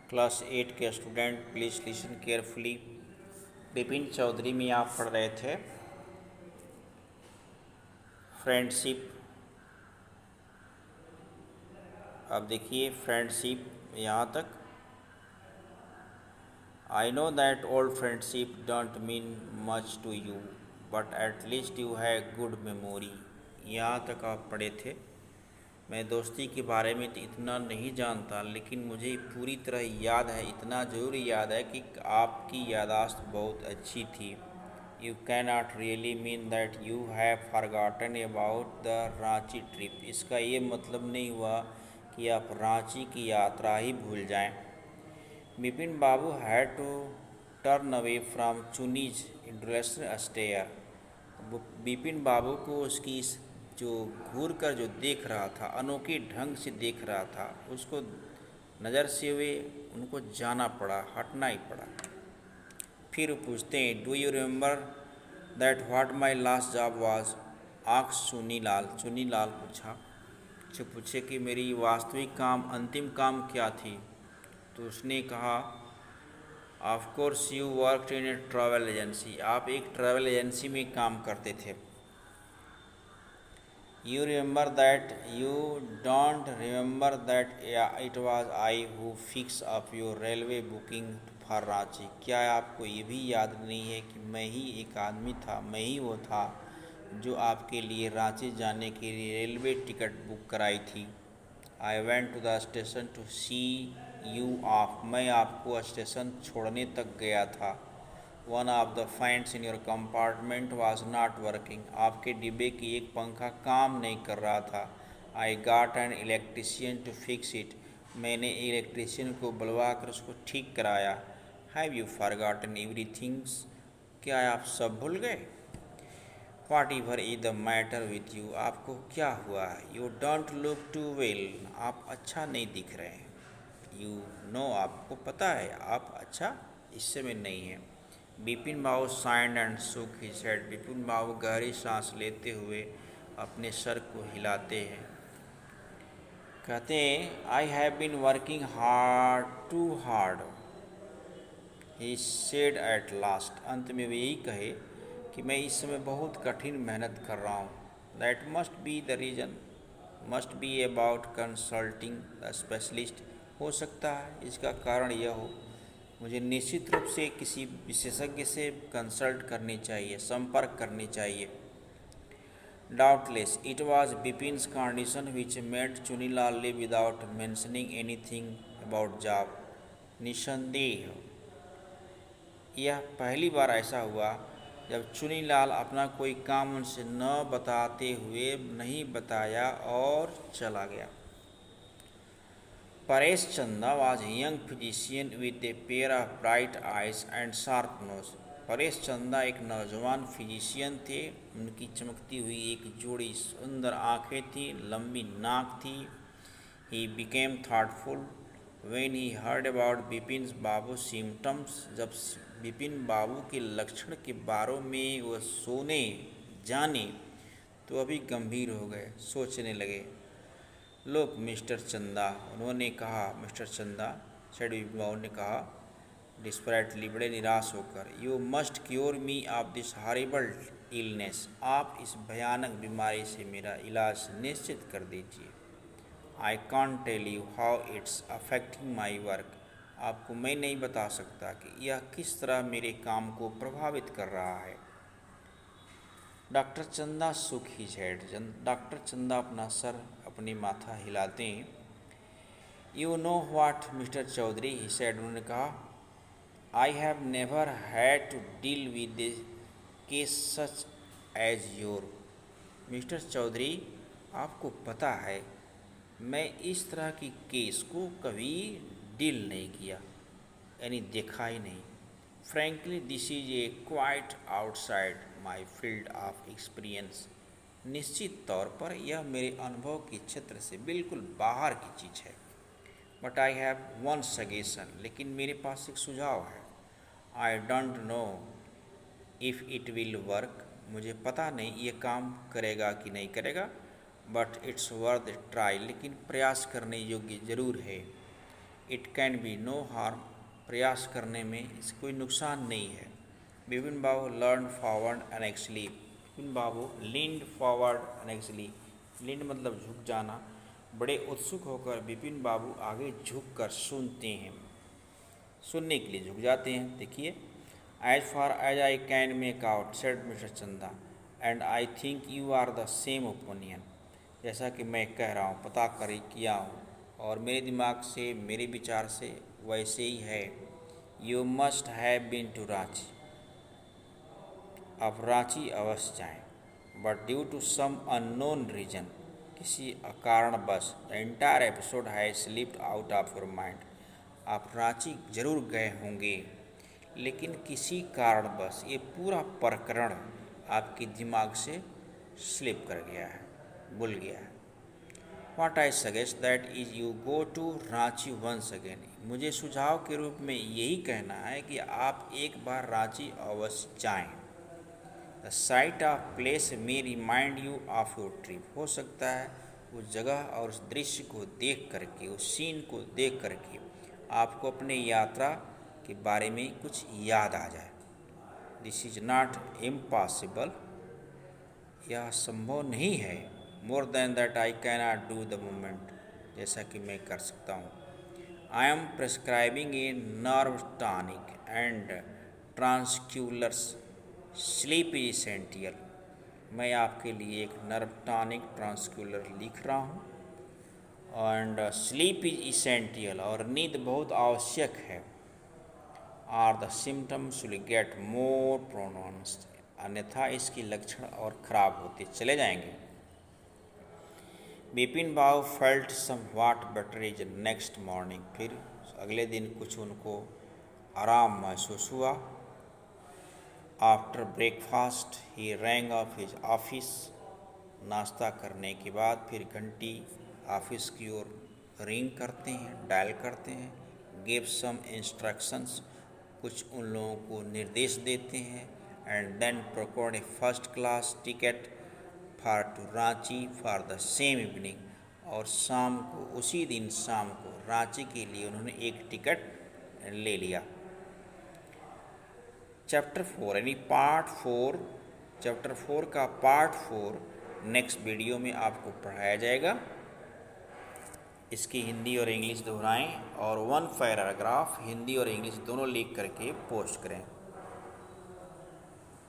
Class 8 के student please listen carefully. Vipin Chaudhary में आप पढ़ रहे थे फ्रेंडशिप। अब देखिए फ्रेंडशिप यहाँ तक। I know that old friendship don't mean much to you but at least you have good memory. यहाँ तक आप पढ़े थे। मैं दोस्ती के बारे में तो इतना नहीं जानता, लेकिन मुझे पूरी तरह याद है, इतना ज़रूर याद है कि आपकी याददाश्त बहुत अच्छी थी। You can not really mean that you have forgotten about the Ranchi trip. इसका ये मतलब नहीं हुआ कि आप रांची की यात्रा ही भूल जाएं। Bipin Babu had to turn away from Chuni's international stare. Bipin Babu को उसकी इस जो घूर कर जो देख रहा था, अनोखे ढंग से देख रहा था, उसको नज़र से हुए उनको जाना पड़ा, हटना ही पड़ा। फिर पूछते हैं, do you remember that what my last job was? Asks Chunilal पूछे कि मेरी वास्तविक काम, अंतिम काम क्या थी? तो उसने कहा, of course you worked in A travel agency. आप एक ट्रैवल एजेंसी में काम करते थे। You remember that? You don't remember that it was I who fixed up your railway booking for Ranchi? क्या आपको ये भी याद नहीं है कि मैं ही एक आदमी था, मैं ही वो था जो आपके लिए रांची जाने के लिए रेलवे टिकट बुक कराई थी। I went to the station to see you off. मैं आपको स्टेशन छोड़ने तक गया था। One of the fans in your compartment was not working. आपके डिब्बे की एक पंखा काम नहीं कर रहा था। I got an electrician to fix it. मैंने इलेक्ट्रीशियन को बुलवा कर उसको ठीक कराया। Have you forgotten everythings? क्या आप सब भूल गए? What ever is the matter with you? आपको क्या हुआ? You don't look too well. आप अच्छा नहीं दिख रहे हैं। यू नो, आपको पता है आप अच्छा इस समय नहीं हैं। Bipin Babu sighed and shook his head. Bipin Babu गहरी सांस लेते हुए अपने सर को हिलाते हैं। कहते हैं, I have been working hard too hard, he said at last. अंत में वे यही कहे कि मैं इस समय बहुत कठिन मेहनत कर रहा हूँ। That must be the reason, must be about consulting the specialist. हो सकता है इसका कारण यह हो, मुझे निश्चित रूप से किसी विशेषज्ञ से कंसल्ट करनी चाहिए, संपर्क करनी चाहिए। Doubtless it was Bipin's condition which made Chunilal leave without mentioning anything about job. निसंदेह यह पहली बार ऐसा हुआ जब चुनीलाल अपना कोई काम उनसे न बताते हुए नहीं बताया और चला गया। परेश चंदा was a young physician with a pair of bright eyes and sharp nose। Paresh चंदा एक नौजवान फिजिशियन थे। उनकी चमकती हुई एक जोड़ी सुंदर आँखें थी, लंबी नाक थी। He became thoughtful when he heard about Bipin Babu symptoms. जब बिपिन बाबू के लक्षण के बारे में वह सुने जाने तो अभी गंभीर हो गए, सोचने लगे। लोग मिस्टर चंदा, उन्होंने कहा, मिस्टर चंदा सेड बिपिन बाबू ने कहा डिस्परेटली, बड़े निराश होकर, you must cure me of this horrible illness. आप इस भयानक बीमारी से मेरा इलाज निश्चित कर दीजिए। I can't tell you how it's affecting my work. आपको मैं नहीं बता सकता कि यह किस तरह मेरे काम को प्रभावित कर रहा है। डॉक्टर चंदा सुख हिज हेड। डॉक्टर चंदा अपना सर, अपनी माथा हिलाते हैं। You know what mister Chaudhary, he said, उन्होंने कहा, I have never had to deal with a case such as your. Mister Chaudhary, आपको पता है मैं इस तरह की केस को कभी डील नहीं किया, यानी देखा ही नहीं। Frankly this is a quite outside my field of experience. निश्चित तौर पर यह मेरे अनुभव के क्षेत्र से बिल्कुल बाहर की चीज़ है। But I have one suggestion, लेकिन मेरे पास एक सुझाव है। I don't know if it will work. मुझे पता नहीं ये काम करेगा कि नहीं करेगा, बट इट्स वर्थ ट्राई। लेकिन प्रयास करने योग्य ज़रूर है। It can be no harm, प्रयास करने में इससे कोई नुकसान नहीं है। Bipin Babu learn forward and actually, Bipin Babu leaned forward and actually, leaned मतलब झुक जाना, बड़े उत्सुक होकर बिपिन बाबू आगे झुक कर सुनते हैं, सुनने के लिए झुक जाते हैं। देखिए, as far as I can make out said mister Chanda and I think you are the same opinion, जैसा कि मैं कह रहा हूँ, पता कर किया हूँ और मेरे दिमाग से, मेरे विचार से वैसे ही है। You must have been to Ranchi, आप रांची अवश्य जाएं, but due to some unknown reason, किसी कारणवश, the entire episode has slipped out of your mind, आप रांची जरूर गए होंगे लेकिन किसी कारणवश ये पूरा प्रकरण आपके दिमाग से स्लिप कर गया है, भूल गया है। What I suggest that is you go to Ranchi once again, मुझे सुझाव के रूप में यही कहना है कि आप एक बार रांची अवश्य जाएं। The sight of place may remind you of your trip, हो सकता है उस जगह और उस दृश्य को देख करके, उस सीन को देख करके आपको अपने यात्रा के बारे में कुछ याद आ जाए। दिस इज नॉट इम्पॉसिबल, यह संभव नहीं है। More than that I can not do the moment, जैसा कि मैं कर सकता हूँ। I am prescribing a nerve tonic and tranquillisers, sleep is essential, मैं आपके लिए एक नर्व टॉनिक ट्रांसक्यूलर लिख रहा हूँ। एंड स्लीप इज इसेंशियल, और नींद बहुत आवश्यक है। Or the symptoms will get more pronounced, अन्यथा इसके लक्षण और खराब होते चले जाएंगे। Bipin Babu felt somewhat better is next morning, फिर अगले दिन कुछ उनको आराम महसूस हुआ। After breakfast he rang off his office, नाश्ता करने के बाद फिर घंटी ऑफिस की ओर रिंग करते हैं, डायल करते हैं। गिव सम इंस्ट्रक्शंस, कुछ उन लोगों को निर्देश देते हैं। And then procured a first class ticket for to Ranchi for the same evening, और शाम को, उसी दिन शाम को रांची के लिए उन्होंने एक टिकट ले लिया। चैप्टर 4 यानी पार्ट 4, चैप्टर 4 का पार्ट 4 नेक्स्ट वीडियो में आपको पढ़ाया जाएगा। इसकी हिंदी और इंग्लिश दोहराएं और 1 पैराग्राफ हिंदी और इंग्लिश दोनों लिख करके पोस्ट करें।